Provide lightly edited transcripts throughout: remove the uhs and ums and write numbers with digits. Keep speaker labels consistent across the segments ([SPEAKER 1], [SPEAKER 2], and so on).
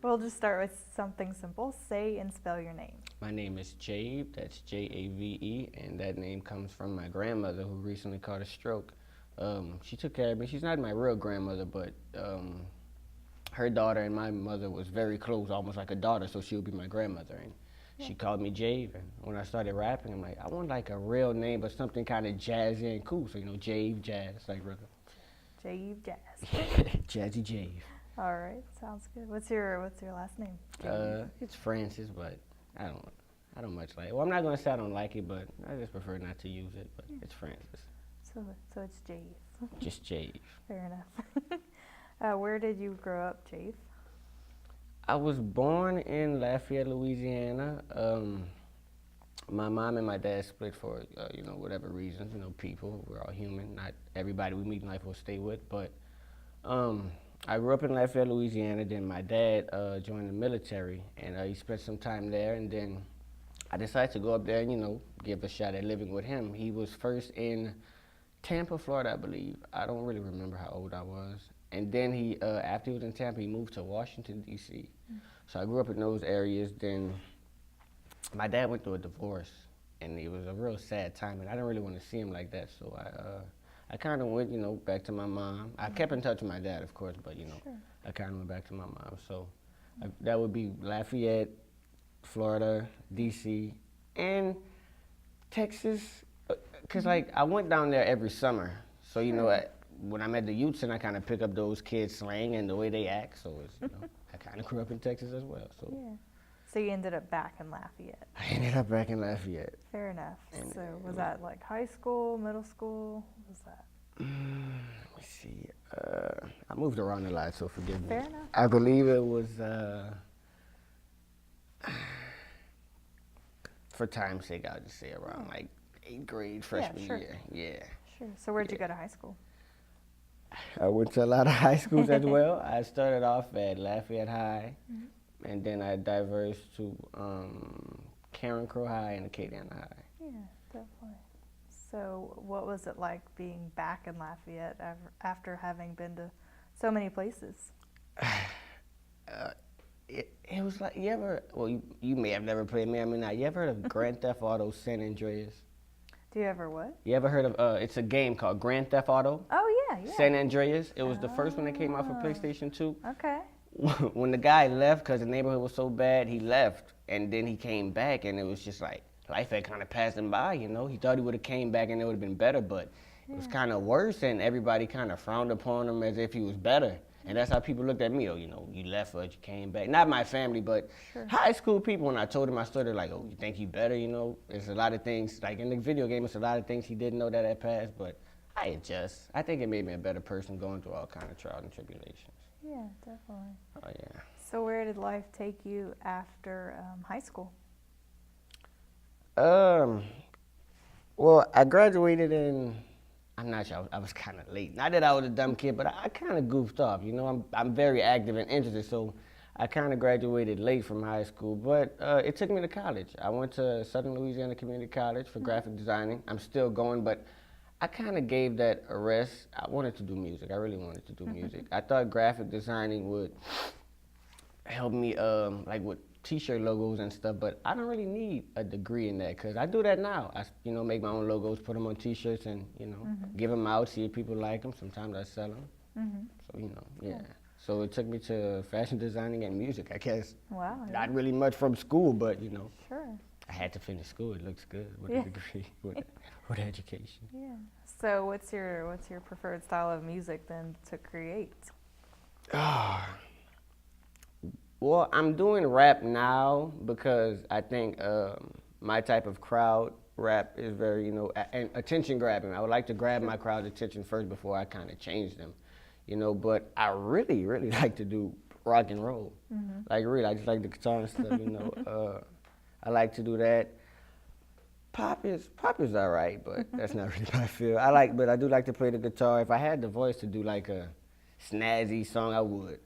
[SPEAKER 1] We'll just start with something simple. Say and spell your name.
[SPEAKER 2] My name is Jave, that's Jave, and that name comes from my grandmother who recently caught a stroke. She took care of me. She's not my real grandmother, but her daughter and my mother was very close, almost like a daughter, so she would be my grandmother. And she called me Jave, and when I started rapping, I'm like, I want like a real name, but something kind of jazzy and cool. So, Jave, jazz, like brother.
[SPEAKER 1] Jave Jazz.
[SPEAKER 2] Jazzy Jave.
[SPEAKER 1] All right, sounds good. What's your last name? Jave.
[SPEAKER 2] It's Francis, but I don't much like it. Well, I'm not gonna say I don't like it, but I just prefer not to use it. But it's Francis.
[SPEAKER 1] So it's Jave.
[SPEAKER 2] Just Jave.
[SPEAKER 1] Fair enough. Where did you grow up, Jave?
[SPEAKER 2] I was born in Lafayette, Louisiana. My mom and my dad split for whatever reasons. People, we're all human. Not everybody we meet in life will stay with, but I grew up in Lafayette, Louisiana. Then my dad joined the military, and he spent some time there. And then I decided to go up there and give a shot at living with him. He was first in Tampa, Florida, I believe. I don't really remember how old I was. And then he, after he was in Tampa, he moved to Washington, D.C. So I grew up in those areas. Then my dad went through a divorce, and it was a real sad time, and I didn't really want to see him like that. So I kind of went, back to my mom. I kept in touch with my dad, of course, but,
[SPEAKER 1] Sure.
[SPEAKER 2] I kind of went back to my mom. So that would be Lafayette, Florida, D.C., and Texas, because, I went down there every summer. So, when I'm at the youth center, I kind of pick up those kids' slang and the way they act. So, it's, I kind of grew up in Texas as well. So.
[SPEAKER 1] Yeah. So you ended up back in Lafayette.
[SPEAKER 2] I ended up back in Lafayette.
[SPEAKER 1] Fair enough.
[SPEAKER 2] And
[SPEAKER 1] So was that like high school, middle school? What was that?
[SPEAKER 2] Let me see. I moved around a lot, so forgive me.
[SPEAKER 1] Fair enough.
[SPEAKER 2] I believe it was, for time's sake, I'll just say around like 8th grade, freshman
[SPEAKER 1] sure.
[SPEAKER 2] year. Yeah.
[SPEAKER 1] Sure. So where'd you go to high school?
[SPEAKER 2] I went to a lot of high schools as well. I started off at Lafayette High, and then I diverged to Karen Crow High and Acadiana High.
[SPEAKER 1] Yeah, definitely. So what was it like being back in Lafayette after having been to so many places?
[SPEAKER 2] It was like, you may have never played, may or may not. You ever heard of Grand Theft Auto San Andreas?
[SPEAKER 1] Do you ever what?
[SPEAKER 2] You ever heard of, it's a game called Grand Theft Auto
[SPEAKER 1] Oh, yeah.
[SPEAKER 2] San Andreas? It was the first one that came out for PlayStation 2.
[SPEAKER 1] Okay.
[SPEAKER 2] When the guy left, because the neighborhood was so bad, he left, and then he came back, and it was just like, life had kind of passed him by, He thought he would have came back and it would have been better, but it was kind of worse, and everybody kind of frowned upon him as if he was better. And that's how people looked at me, you left, but you came back. Not my family, but high school people, when I told them my story, they're like, oh, you think he better, There's a lot of things, like in the video game, it's a lot of things he didn't know that had passed, but I adjust. I think it made me a better person going through all kind of trials and tribulations.
[SPEAKER 1] Yeah, definitely.
[SPEAKER 2] Oh, yeah.
[SPEAKER 1] So where did life take you after high school?
[SPEAKER 2] Well, I graduated in, I'm not sure, I was kind of late. Not that I was a dumb kid, but I kind of goofed off. I'm very active and interested, so I kind of graduated late from high school, but it took me to college. I went to Southern Louisiana Community College for graphic designing. I'm still going, but I kind of gave that a rest. I wanted to do music. I really wanted to do music. I thought graphic designing would help me, like with T-shirt logos and stuff, but I don't really need a degree in that because I do that now. I, make my own logos, put them on T-shirts, and give them out, see if people like them. Sometimes I sell them. So yeah. So it took me to fashion designing and music, I guess.
[SPEAKER 1] Wow.
[SPEAKER 2] Not really much from school, but
[SPEAKER 1] Sure.
[SPEAKER 2] I had to finish school. It looks good with a degree, with education.
[SPEAKER 1] Yeah. So what's your preferred style of music then to create?
[SPEAKER 2] Well, I'm doing rap now because I think my type of crowd rap is very, attention grabbing. I would like to grab my crowd's attention first before I kind of change them, But I really, really like to do rock and roll. Like really, I just like the guitar and stuff, I like to do that. Pop is all right, but that's not really my field. But I do like to play the guitar. If I had the voice to do like a snazzy song, I would.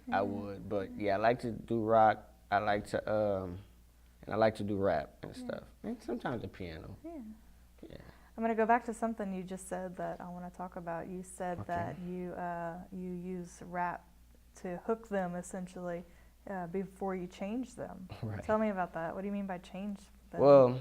[SPEAKER 2] But yeah, I like to do rock. I like to do rap and stuff, and sometimes the piano. Yeah.
[SPEAKER 1] I'm going to go back to something you just said that I want to talk about. You said that you use rap to hook them essentially before you changed them.
[SPEAKER 2] Right.
[SPEAKER 1] Tell me about that. What do you mean by change them?
[SPEAKER 2] Well,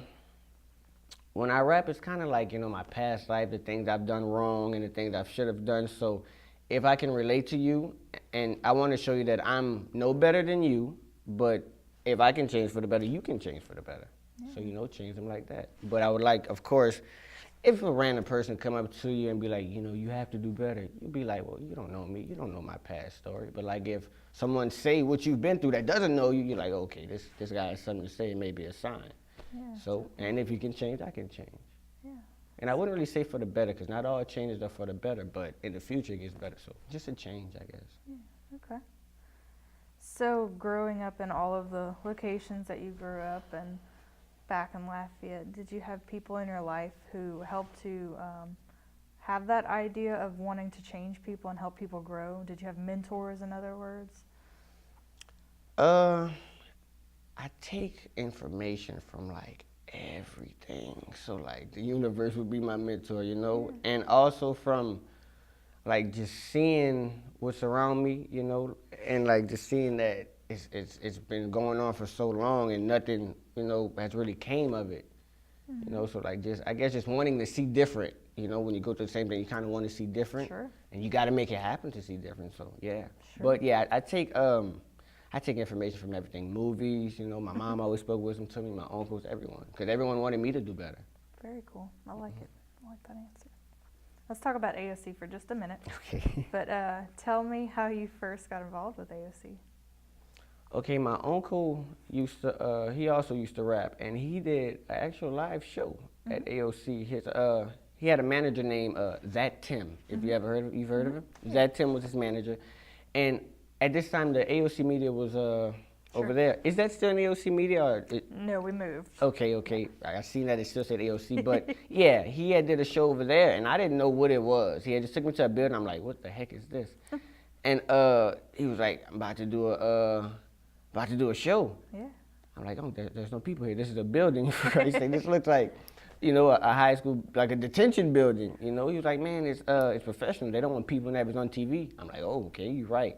[SPEAKER 2] when I rap, it's kind of like, my past life, the things I've done wrong and the things I should have done. So if I can relate to you, and I want to show you that I'm no better than you, but if I can change for the better, you can change for the better. Yeah. So, change them like that. But I would like, of course, if a random person come up to you and be like, you have to do better, you'd be like, well, you don't know me. You don't know my past story. But like if someone say what you've been through that doesn't know you, you're like, okay, this guy has something to say. It may be a sign. Yeah, so, and if you can change, I can change. Yeah. And I wouldn't really say for the better, because not all changes are for the better, but in the future it gets better. So just a change, I guess.
[SPEAKER 1] Yeah, okay. So growing up in all of the locations that you grew up and back in Lafayette, did you have people in your life who helped to have that idea of wanting to change people and help people grow? Did you have mentors, in other words?
[SPEAKER 2] I take information from like everything. So like the universe would be my mentor, and also from like just seeing what's around me, and like just seeing that it's been going on for so long and nothing, has really came of it. Mm-hmm. So like I guess just wanting to see different, when you go through the same thing, you kind of want to see different.
[SPEAKER 1] Sure.
[SPEAKER 2] And you got to make it happen to see different. So yeah. Sure. But yeah, I take information from everything. Movies, my mom always spoke wisdom to me, my uncles, everyone. Because everyone wanted me to do better.
[SPEAKER 1] Very cool. I like it. I like that answer. Let's talk about AOC for just a minute.
[SPEAKER 2] Okay.
[SPEAKER 1] But tell me how you first got involved with AOC.
[SPEAKER 2] Okay, my uncle he also used to rap, and he did an actual live show at AOC. He had a manager named That Tim, if you ever you've heard of him? Yeah. That Tim was his manager. And at this time, the AOC Media was over there. Is that still in AOC Media? Or
[SPEAKER 1] No, we moved.
[SPEAKER 2] Okay. I seen that it still said AOC, but yeah, he had did a show over there, and I didn't know what it was. He had just took me to a building. I'm like, what the heck is this? And he was like, I'm about to do a show. Yeah. I'm like, oh, there's no people here. This is a building, for Christ's sake. This looks like, a high school, like a detention building. He was like, man, it's professional. They don't want people that was on TV. I'm like, oh, okay, you're right.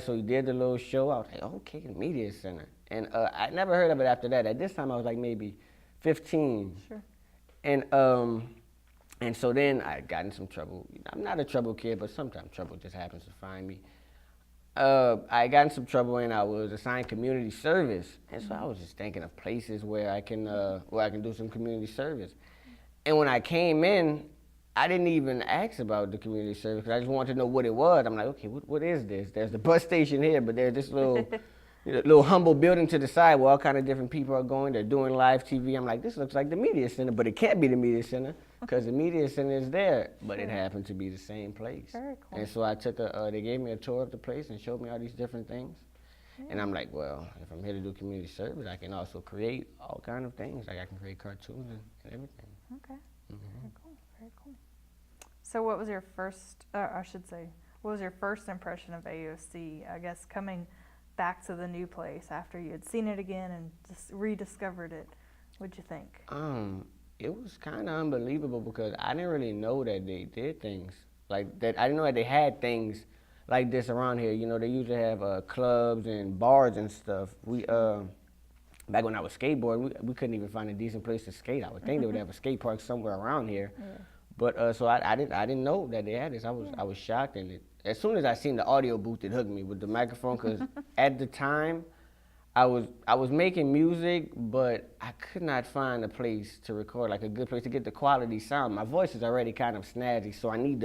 [SPEAKER 2] So he did the little show. I was like, okay, the media center. And I never heard of it after that. At this time, I was like maybe 15. Sure. And so then I got in some trouble. I'm not a trouble kid, but sometimes trouble just happens to find me. I got in some trouble and I was assigned community service, and so I was just thinking of places where I can do some community service. And when I came in, I didn't even ask about the community service because I just wanted to know what it was. I'm like, okay, what is this? There's the bus station here, but there's this little little humble building to the side where all kind of different people are going. They're doing live TV. I'm like, this looks like the media center, but it can't be the media center because the media center is there, but it happened to be the same place.
[SPEAKER 1] Very cool.
[SPEAKER 2] And so I took they gave me a tour of the place and showed me all these different things. Yeah. And I'm like, well, if I'm here to do community service, I can also create all kind of things. Like I can create cartoons and everything.
[SPEAKER 1] Okay. Mm-hmm. Very cool. Very cool. So what was your first, what was your first impression of AOC, I guess, coming back to the new place after you had seen it again and just rediscovered it? What'd you think?
[SPEAKER 2] It was kind of unbelievable because I didn't really know that they did things like that. I didn't know that they had things like this around here. They usually have clubs and bars and stuff. We back when I was skateboarding, we couldn't even find a decent place to skate. I would think they would have a skate park somewhere around here. Yeah. But so I didn't know that they had this. I was shocked, and as soon as I seen the audio booth, it hooked me with the microphone. Because at the time, I was making music, but I could not find a place to record, like a good place to get the quality sound. My voice is already kind of snazzy, so I need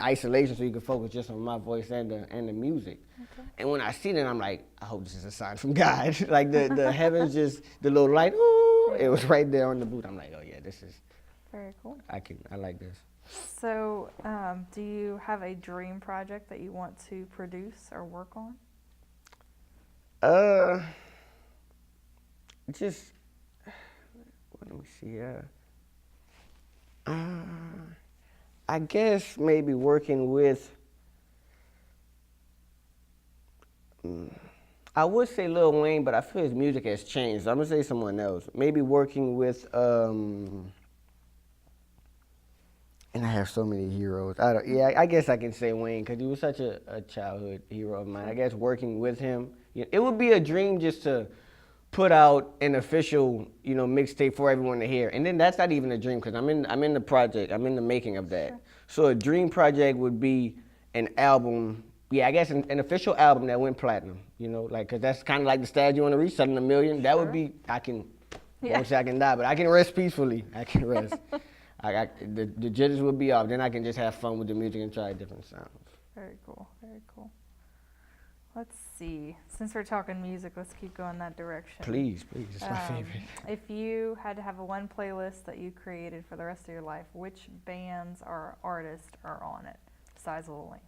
[SPEAKER 2] isolation so you can focus just on my voice and the music. Okay. And when I seen it, I'm like, I hope this is a sign from God. Like the heavens just the little light. Ooh, it was right there on the booth. I'm like, oh yeah, this is.
[SPEAKER 1] Very cool.
[SPEAKER 2] I like this.
[SPEAKER 1] So, do you have a dream project that you want to produce or work on?
[SPEAKER 2] Just let me see. I guess maybe working with. I would say Lil Wayne, but I feel his music has changed. So I'm gonna say someone else. Maybe working with. And I have so many heroes. I guess I can say Wayne because he was such a childhood hero of mine. I guess working with him, It would be a dream just to put out an official, mixtape for everyone to hear. And then that's not even a dream because I'm in the project. I'm in the making of that. Sure. So a dream project would be an album. Yeah, I guess an official album that went platinum. Because that's kind of like the stage you want to reach, selling 1 million. That would be. I won't say I can die, but I can rest peacefully. I can rest. The jitters would be off. Then I can just have fun with the music and try different sounds.
[SPEAKER 1] Very cool. Very cool. Let's see. Since we're talking music, let's keep going that direction.
[SPEAKER 2] Please. It's my favorite.
[SPEAKER 1] If you had to have one playlist that you created for the rest of your life, which bands or artists are on it besides Lil Wayne?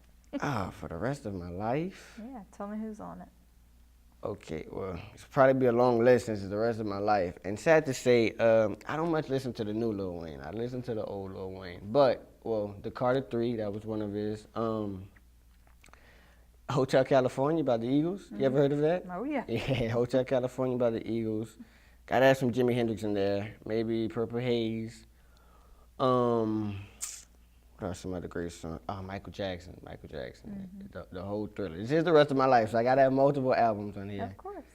[SPEAKER 2] For the rest of my life?
[SPEAKER 1] Yeah, tell me who's on it.
[SPEAKER 2] Okay, well, it's probably be a long list since it's the rest of my life. And sad to say, I don't much listen to the new Lil Wayne. I listen to the old Lil Wayne. But, the Carter 3, that was one of his. Hotel California by the Eagles. You ever heard of that?
[SPEAKER 1] Oh, yeah.
[SPEAKER 2] Yeah, Hotel California by the Eagles. Gotta have some Jimi Hendrix in there. Maybe Purple Haze. What are some other great songs? Michael Jackson. The whole Thriller. This is the rest of my life, so I gotta have multiple albums on here.
[SPEAKER 1] Of course.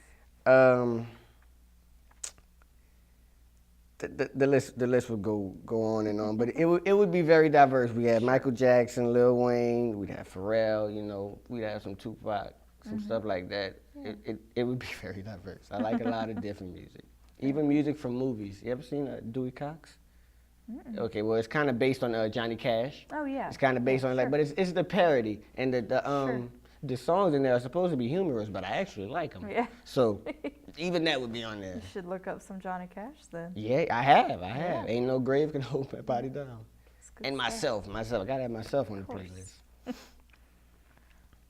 [SPEAKER 2] The list would go on and on, but it would be very diverse. We have Michael Jackson, Lil Wayne, we'd have Pharrell, we'd have some Tupac, some stuff like that. Yeah. It would be very diverse. I like a lot of different music, even music from movies. You ever seen Dewey Cox? Mm-mm. Okay, well it's kind of based on Johnny Cash.
[SPEAKER 1] Oh yeah.
[SPEAKER 2] It's kind of based on but it's the parody and the songs in there are supposed to be humorous, but I actually like them. Yeah. So even that would be on there.
[SPEAKER 1] You should look up some Johnny Cash then.
[SPEAKER 2] Yeah, I have. Yeah. Ain't no grave can hold my body down. And myself. I gotta have myself on the playlist.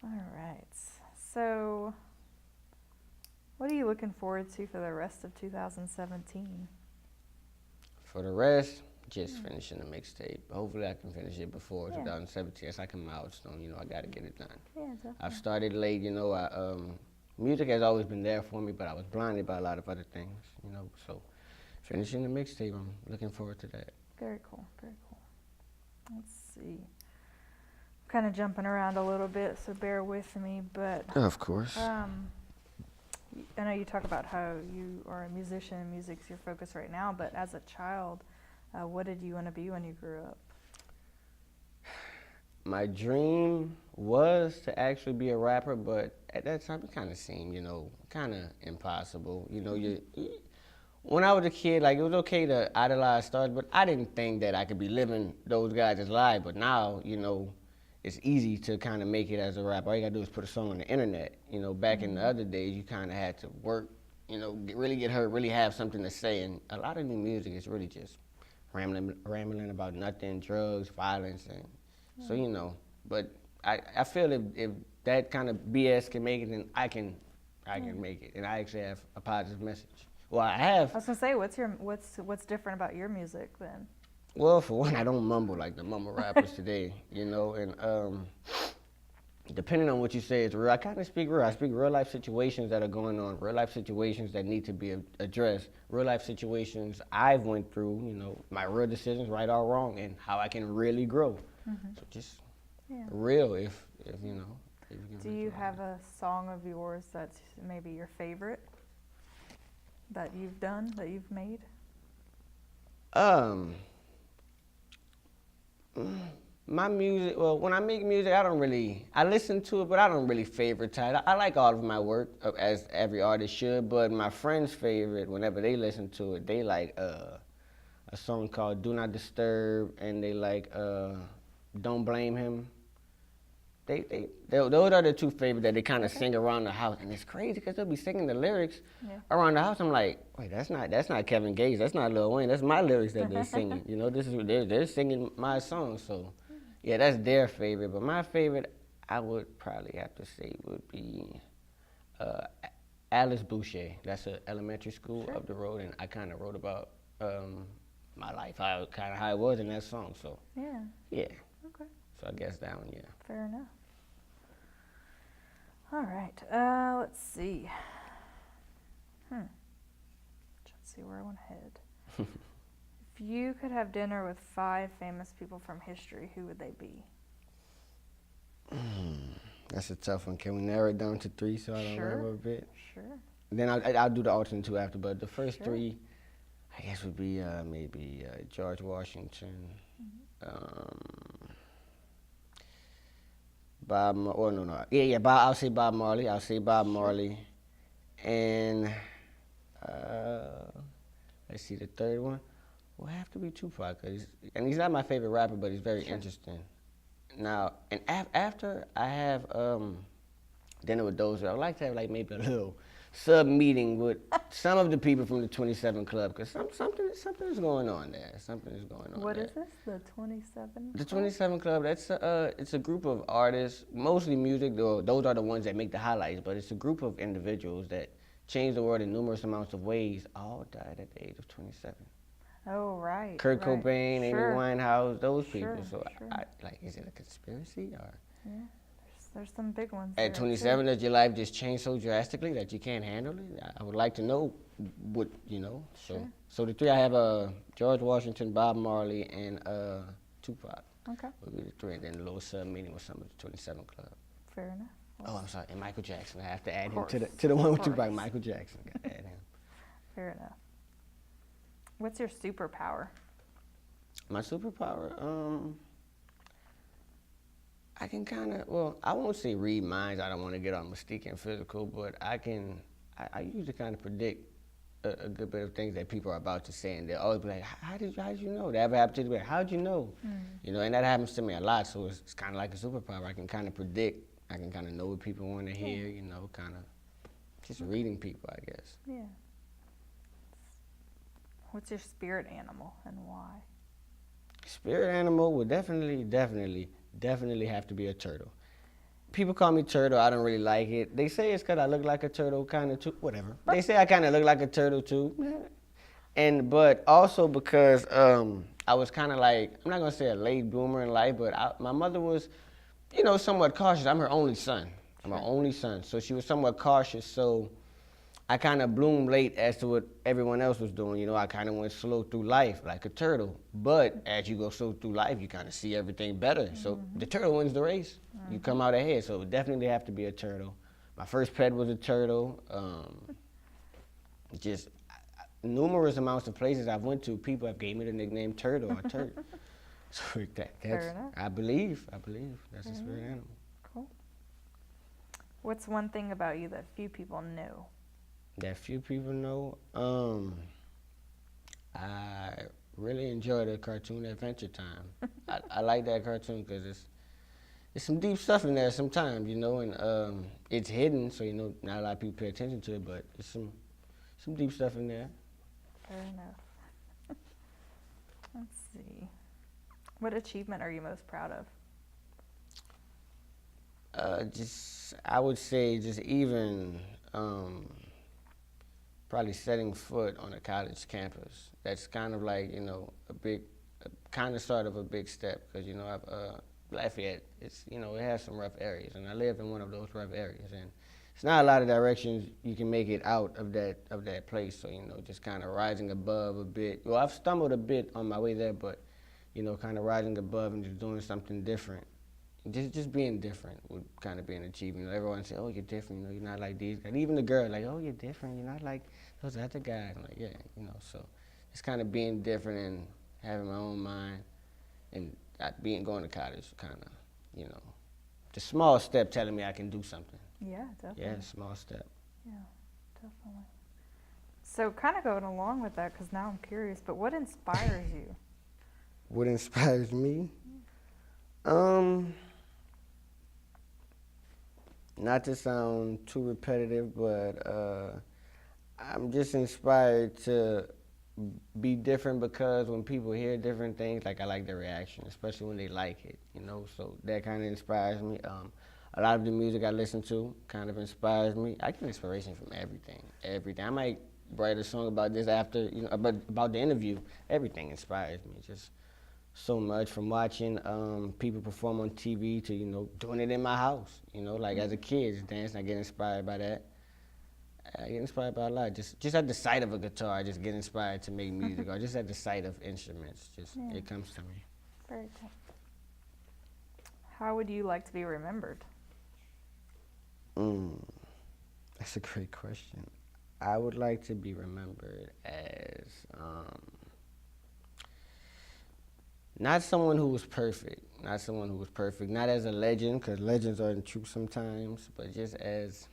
[SPEAKER 1] All right. So, what are you looking forward to for the rest of 2017?
[SPEAKER 2] For the rest, just finishing the mixtape. Hopefully I can finish it before 2017. It's like a milestone, I gotta get it done. Yeah, definitely. I've started late, music has always been there for me, but I was blinded by a lot of other things, so finishing the mixtape, I'm looking forward to that.
[SPEAKER 1] Very cool. Let's see. I'm kind of jumping around a little bit, so bear with me, but...
[SPEAKER 2] Of course.
[SPEAKER 1] I know you talk about how you are a musician and music's your focus right now, but as a child, what did you want to be when you grew up?
[SPEAKER 2] My dream was to actually be a rapper, but at that time it kind of seemed, kind of impossible. When I was a kid, it was okay to idolize stars, but I didn't think that I could be living those guys' lives. But now, it's easy to kind of make it as a rapper. All you gotta do is put a song on the internet. Back in the other days, you kind of had to work, really get heard, really have something to say. And a lot of new music is really just rambling about nothing, drugs, violence, and so But I feel if that kind of BS can make it, then I can make it, and I actually have a positive message. Well, I have.
[SPEAKER 1] I was gonna say, what's different about your music then?
[SPEAKER 2] Well, for one, I don't mumble like the mumble rappers today, and depending on what you say is real. I kind of speak real. I speak real life situations that are going on, real life situations that need to be addressed, real life situations I've went through, my real decisions, right or wrong, and how I can really grow. Mm-hmm. So just real, if you know.
[SPEAKER 1] Do you have a song of yours that's maybe your favorite that you've done, that you've made?
[SPEAKER 2] My music, well, when I make music, I listen to it, but I don't really favoritize. I like all of my work, as every artist should, but my friends' favorite, whenever they listen to it, they like a song called Do Not Disturb, and they like Don't Blame Him. Those are the two favorite that they kind of sing around the house, and it's crazy because they'll be singing the lyrics around the house. I'm like, wait, that's not Kevin Gates, that's not Lil Wayne, that's my lyrics that they're singing. They're singing my song, so yeah, that's their favorite. But my favorite, I would probably have to say, would be Alice Boucher. That's an elementary school up the road, and I kind of wrote about my life, how it was in that song. So yeah. Okay. So I guess that one,
[SPEAKER 1] Fair enough. All right. Let's see. Let's see where I want to head. If you could have dinner with 5 famous people from history, who would they be?
[SPEAKER 2] That's a tough one. Can we narrow it down to 3 so I don't ramble a bit?
[SPEAKER 1] Sure.
[SPEAKER 2] Then I'll do the alternate 2 after, but the first
[SPEAKER 1] Sure.
[SPEAKER 2] 3, I guess, would be maybe George Washington, Bob. Bob. I'll say Bob Marley. And let's see, the third one will have to be Tupac, and he's not my favorite rapper, but he's very interesting. Now, and after I have dinner with those, I would like to have like maybe a little sub meeting with some of the people from the 27 Club, because something is going on there. Something is going on.
[SPEAKER 1] What
[SPEAKER 2] there.
[SPEAKER 1] is this? The 27?
[SPEAKER 2] The 27 Club. That's it's a group of artists, mostly music. Though those are the ones that make the highlights. But it's a group of individuals that changed the world in numerous amounts of ways. All died at the age of 27.
[SPEAKER 1] Oh, right.
[SPEAKER 2] Kurt
[SPEAKER 1] right.
[SPEAKER 2] Cobain, Amy Winehouse, those people. So
[SPEAKER 1] Sure.
[SPEAKER 2] I like, is it a conspiracy or?
[SPEAKER 1] Yeah. There's some big ones.
[SPEAKER 2] At
[SPEAKER 1] there,
[SPEAKER 2] 27,
[SPEAKER 1] too.
[SPEAKER 2] does your life just change so drastically that you can't handle it? I would like to know what,
[SPEAKER 1] Sure.
[SPEAKER 2] So the 3 I have George Washington, Bob Marley, and Tupac.
[SPEAKER 1] Okay.
[SPEAKER 2] Would be the 3, and then a little sub meeting with some of the 27 Club.
[SPEAKER 1] Fair enough.
[SPEAKER 2] Oh, I'm sorry, and Michael Jackson. I have to add him
[SPEAKER 1] course,
[SPEAKER 2] to the one with
[SPEAKER 1] of
[SPEAKER 2] Tupac.
[SPEAKER 1] course.
[SPEAKER 2] Michael Jackson. Got to add him.
[SPEAKER 1] Fair enough. What's your superpower?
[SPEAKER 2] My superpower, I can kind of, I won't say read minds. I don't want to get all mystique and physical, but I usually kind of predict a good bit of things that people are about to say, and they'll always be like, how did you know? That ever happened to you? How'd you know? And that happens to me a lot, so it's kind of like a superpower. I can kind of predict. I can kind of know what people want to hear, kind of just reading people, I guess.
[SPEAKER 1] Yeah. What's your spirit animal and why?
[SPEAKER 2] Spirit animal would definitely have to be a turtle. People call me turtle. I don't really like it. They say it's because I look like a turtle, kind of too. Whatever. They say I kind of look like a turtle too, but also because I was kind of like, I'm not gonna say a late bloomer in life, but my mother was, somewhat cautious. I'm her only son. So she was somewhat cautious. So I kind of bloomed late as to what everyone else was doing. I kind of went slow through life like a turtle. But as you go slow through life, you kind of see everything better. So the turtle wins the race. You come out ahead. So it would definitely have to be a turtle. My first pet was a turtle. Just numerous amounts of places I've went to, people have gave me the nickname Turtle or Turd. So that's,
[SPEAKER 1] Fair enough.
[SPEAKER 2] I believe that's a spirit animal.
[SPEAKER 1] Cool. What's one thing about you that few people know?
[SPEAKER 2] That few people know. I really enjoy the cartoon Adventure Time. I like that cartoon because there's some deep stuff in there sometimes, and it's hidden, so not a lot of people pay attention to it, but there's some deep stuff in there.
[SPEAKER 1] Fair enough. Let's see. What achievement are you most proud of?
[SPEAKER 2] I would say just even probably setting foot on a college campus. That's kind of like, sort of a big step, because, Lafayette, it has some rough areas, and I live in one of those rough areas, and it's not a lot of directions you can make it out of that place. So, just kind of rising above a bit. Well, I've stumbled a bit on my way there, but, kind of rising above and just doing something different. Just being different would kind of be an achievement. Everyone say, oh, you're different, you're not like these guys. Even the girl, like, oh, you're different, you're not like those other guys. I'm like, yeah, so it's kind of being different and having my own mind, and going to college, kind of, the small step telling me I can do something.
[SPEAKER 1] Yeah, definitely.
[SPEAKER 2] Yeah, small step.
[SPEAKER 1] Yeah, definitely. So kind of going along with that, because now I'm curious, but what inspires you?
[SPEAKER 2] What inspires me? Not to sound too repetitive, but I'm just inspired to be different, because when people hear different things, like, I like their reaction, especially when they like it, so that kind of inspires me. A lot of the music I listen to kind of inspires me. I get inspiration from everything. I might write a song about this after, about the interview. Everything inspires me, just so much, from watching people perform on TV to, doing it in my house, like as a kid, just dancing. I get inspired by that. I get inspired by a lot. Just at the sight of a guitar, I just get inspired to make music, or just at the sight of instruments, it comes to me.
[SPEAKER 1] Very cool. How would you like to be remembered?
[SPEAKER 2] Mm, that's a great question. I would like to be remembered as not someone who was perfect, not as a legend, because legends aren't true sometimes, but just as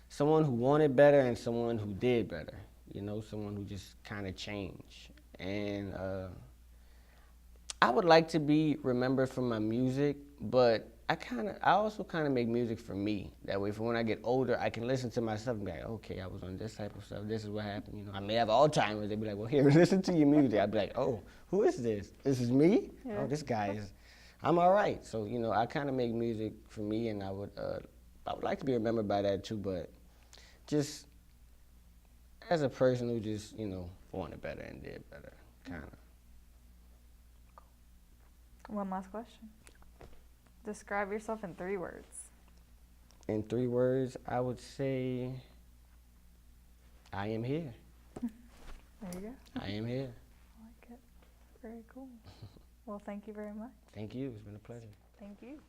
[SPEAKER 2] someone who wanted better and someone who did better, someone who just kind of changed. And I would like to be remembered for my music, but I also kind of make music for me. That way, for when I get older, I can listen to myself and be like, okay, I was on this type of stuff. This is what happened. I may have Alzheimer's. They'd be like, well, here, listen to your music. I'd be like, oh, who is this? This is me?
[SPEAKER 1] Yeah.
[SPEAKER 2] Oh, this guy is. I'm all right. So I kind of make music for me, and I would like to be remembered by that too. But just as a person who just wanted better and did better, kind of.
[SPEAKER 1] One last question. Describe yourself in 3 words.
[SPEAKER 2] In 3 words, I would say, I am here.
[SPEAKER 1] There you go.
[SPEAKER 2] I am here.
[SPEAKER 1] I like it. Very cool. Well, thank you very much.
[SPEAKER 2] Thank you. It's been a pleasure.
[SPEAKER 1] Thank you.